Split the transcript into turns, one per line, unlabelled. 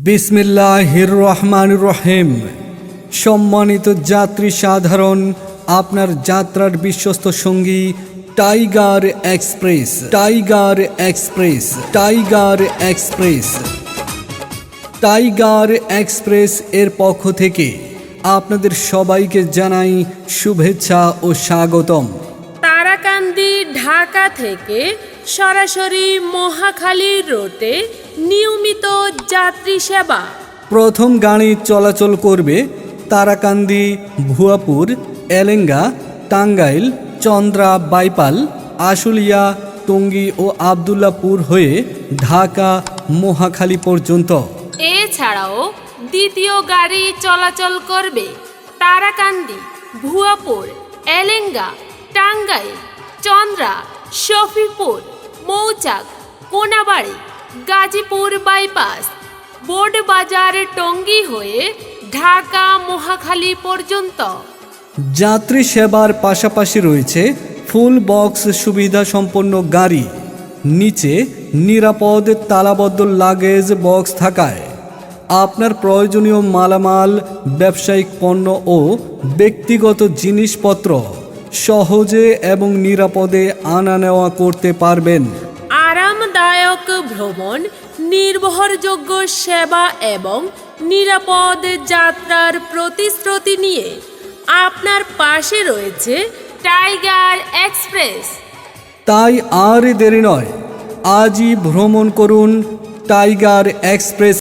বিসমিল্লাহির রহমানির রহিম। সম্মানিত যাত্রী সাধারণ, আপনার যাত্রার বিশ্বস্ত সঙ্গী tiger express, tiger express, tiger express. Tiger express এর পক্ষ থেকে আপনাদের সবাইকে জানাই শুভেচ্ছা ও স্বাগতম।
তারাকান্দি ঢাকা থেকে সরাসরি মহাখালী রোডে নিয়মিত যাত্রী সেবা।
প্রথম গাড়ি চলাচল করবে তারাকান্দি, ভুয়াপুর, এলেঙ্গা, টাঙ্গাইল, চন্দ্রা, বাইপাল, আশুলিয়া, টঙ্গী ও আবদুল্লাপুর হয়ে ঢাকা মহাখালী পর্যন্ত।
এছাড়াও দ্বিতীয় গাড়ি চলাচল করবে তারাকান্দি, ভুয়াপুর, এলেঙ্গা, টাঙ্গাইল, চন্দ্রা, শফিপুর, মৌচাক, কোনাবাড়ি, গাজীপুর বাইপাস, বোর্ডবাজার, টঙ্গী হয়ে ঢাকা মহাখালী পর্যন্ত।
যাত্রী সেবার পাশাপাশি রয়েছে ফুল বক্স সুবিধা সম্পন্ন গাড়ি, নিচে নিরাপদ তালাবদ্ধ লাগেজ বক্স থাকায় আপনার প্রয়োজনীয় মালামাল, ব্যবসায়িক পণ্য ও ব্যক্তিগত জিনিসপত্র সহজে এবং নিরাপদে আনা নেওয়া করতে পারবেন।
আরামদায়ক ভ্রমণ, নির্ভরযোগ্য সেবা এবং নিরাপদ যাত্রার প্রতিশ্রুতি নিয়ে আপনার পাশে রয়েছে টাইগার এক্সপ্রেস।
তাই আর দেরি নয়, আজই ভ্রমণ করুন টাইগার এক্সপ্রেস।